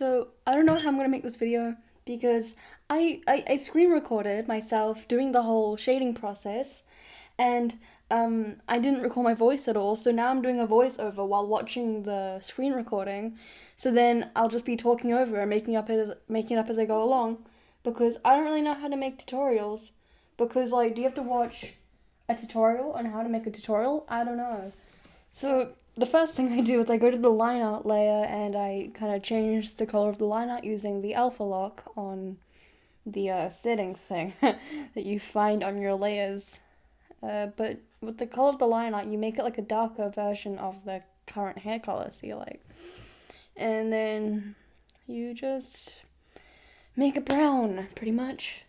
So I don't know how I'm gonna make this video because I screen recorded myself doing the whole shading process, and I didn't record my voice at all. So now I'm doing a voiceover while watching the screen recording. So then I'll just be talking over and making it up as I go along, because I don't really know how to make tutorials. Because like, do you have to watch a tutorial on how to make a tutorial? I don't know. So the first thing I do is I go to the line art layer and I kind of change the color of the line art using the alpha lock on the setting thing that you find on your layers. But with the color of the line art, you make it like a darker version of the current hair color, see, like, and then you just make it brown, pretty much.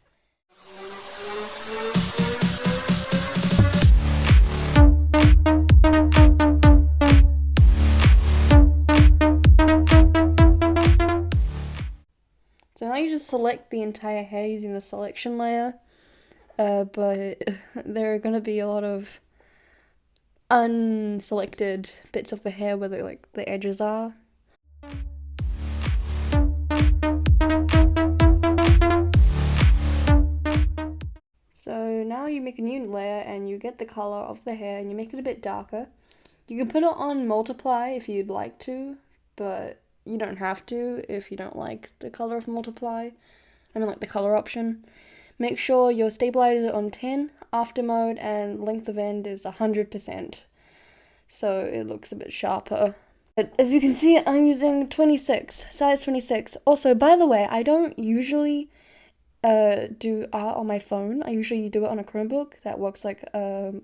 So now you just select the entire hair using the selection layer, but there are going to be a lot of unselected bits of the hair where the edges are. So now you make a new layer and you get the color of the hair and you make it a bit darker. You can put it on multiply if you'd like to, but you don't have to if you don't like the color of multiply. I mean, like the color option. Make sure your stabilizer is on 10, after mode, and length of end is 100%. So it looks a bit sharper. But as you can see, I'm using 26, size 26. Also, by the way, I don't usually do art on my phone. I usually do it on a Chromebook that works like a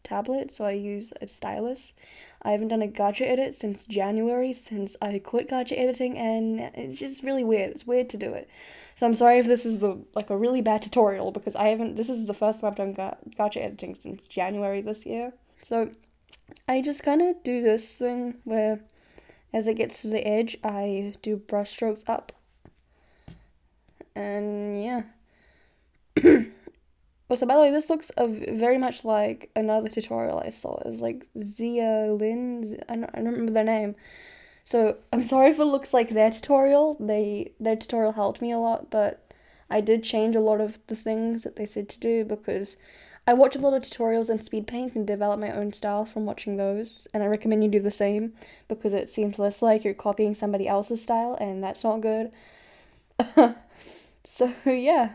tablet, so I use a stylus. I haven't done a Gacha edit since January, since I quit Gacha editing, and it's just really weird. It's weird to do it. So I'm sorry if this is a really bad tutorial, because this is the first time I've done Gacha editing since January this year. So I just kind of do this thing where as it gets to the edge, I do brush strokes up. And yeah. Also, by the way, this looks very much like another tutorial I saw. It was like Zia Lin. I don't remember their name. So I'm sorry if it looks like their tutorial. Their tutorial helped me a lot, but I did change a lot of the things that they said to do, because I watch a lot of tutorials in speed paint and develop my own style from watching those, and I recommend you do the same, because it seems less like you're copying somebody else's style, and that's not good. So yeah.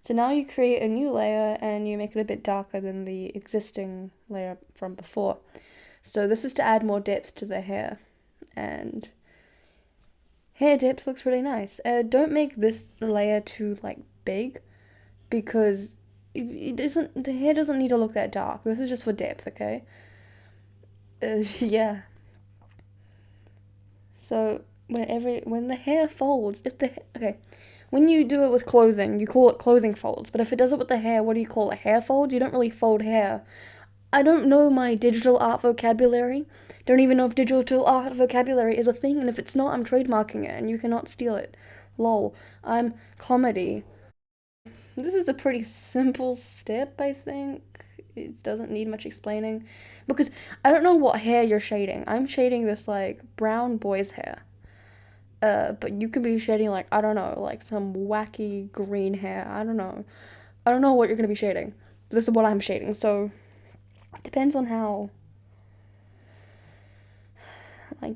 So now you create a new layer and you make it a bit darker than the existing layer from before. So this is to add more depth to the hair, and hair depth looks really nice. Don't make this layer too big, because the hair doesn't need to look that dark. This is just for depth, okay? Yeah. So when the hair folds, when you do it with clothing, you call it clothing folds. But if it does it with the hair, what do you call it? Hair folds? You don't really fold hair. I don't know my digital art vocabulary. Don't even know if digital art vocabulary is a thing. And if it's not, I'm trademarking it and you cannot steal it. Lol. I'm comedy. This is a pretty simple step, I think. It doesn't need much explaining. Because I don't know what hair you're shading. I'm shading this brown boy's hair. But you could be shading I don't know, some wacky green hair. I don't know. I don't know what you're gonna be shading. This is what I'm shading, so it depends on how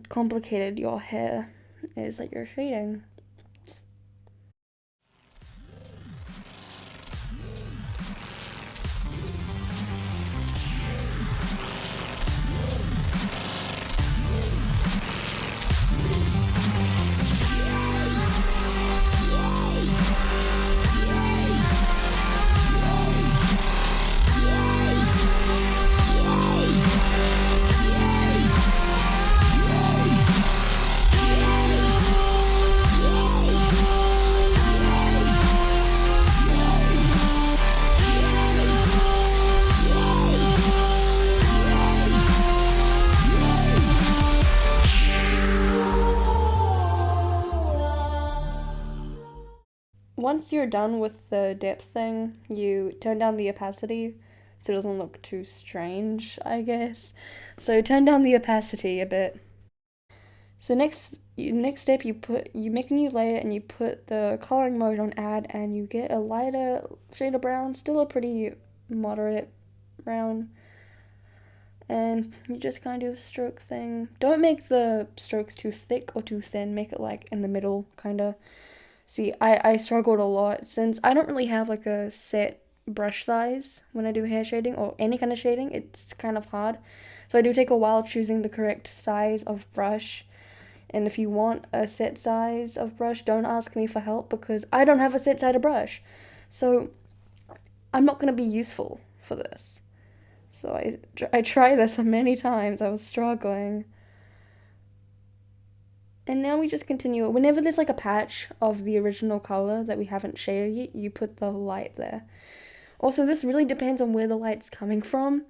complicated your hair is that you're shading. once you're done with the depth thing, you turn down the opacity so it doesn't look too strange, I guess. So turn down the opacity a bit. So next step, you make a new layer and you put the coloring mode on add, and you get a lighter shade of brown, still a pretty moderate brown. And you just kind of do the stroke thing. Don't make the strokes too thick or too thin. Make it like in the middle, kind of. See, I struggled a lot since I don't really have like a set brush size when I do hair shading or any kind of shading. It's kind of hard. So I do take a while choosing the correct size of brush. And if you want a set size of brush, don't ask me for help because I don't have a set size of brush. So I'm not going to be useful for this. So I tried this many times. I was struggling. And now we just continue. Whenever there's like a patch of the original color that we haven't shaded yet, you put the light there. Also, this really depends on where the light's coming from.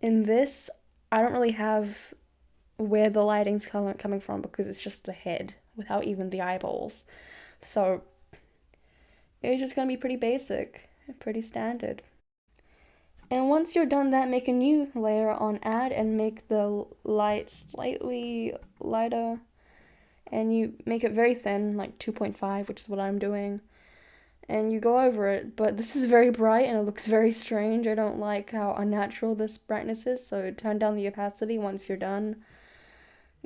In this, I don't really have where the lighting's coming from because it's just the head without even the eyeballs. So it's just going to be pretty basic, pretty standard. And once you're done that, make a new layer on add and make the light slightly lighter. And you make it very thin, like 2.5, which is what I'm doing. And you go over it, but this is very bright and it looks very strange. I don't like how unnatural this brightness is, so turn down the opacity once you're done.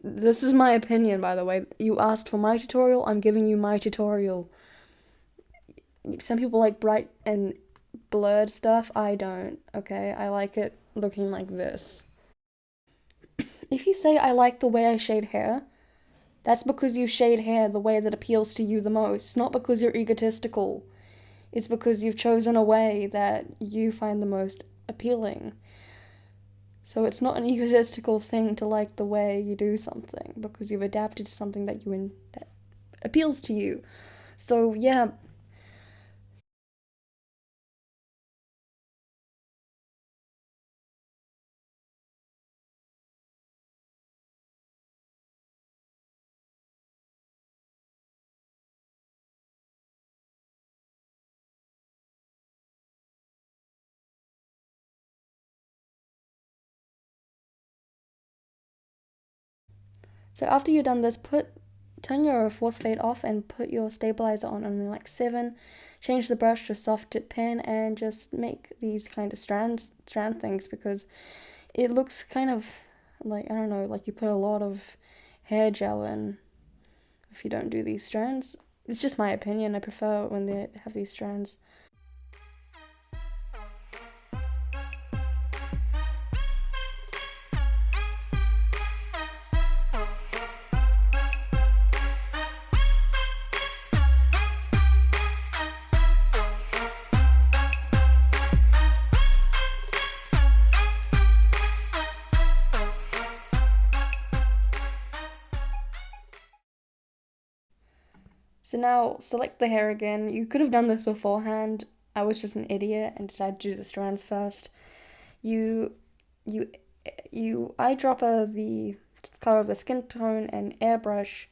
This is my opinion, by the way. You asked for my tutorial, I'm giving you my tutorial. Some people like bright and blurred stuff, I don't, okay? I like it looking like this. If you say I like the way I shade hair, that's because you shade hair the way that appeals to you the most. It's not because you're egotistical. It's because you've chosen a way that you find the most appealing. So it's not an egotistical thing to like the way you do something because you've adapted to something that that appeals to you. So yeah. So after you've done this, turn your force fade off and put your stabilizer on only like 7. Change the brush to soft tip pen and just make these kind of strand things because it looks kind of like, I don't know, like you put a lot of hair gel in if you don't do these strands. It's just my opinion. I prefer when they have these strands. So now select the hair again. You could have done this beforehand. I was just an idiot and decided to do the strands first. You eyedropper the color of the skin tone and airbrush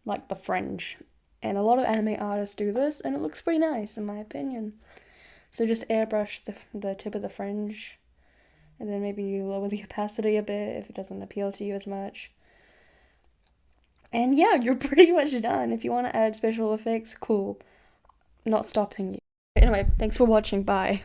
like the fringe. And a lot of anime artists do this and it looks pretty nice in my opinion. So just airbrush the tip of the fringe and then maybe lower the opacity a bit if it doesn't appeal to you as much. And yeah, you're pretty much done. If you want to add special effects, cool. Not stopping you. Anyway, thanks for watching. Bye.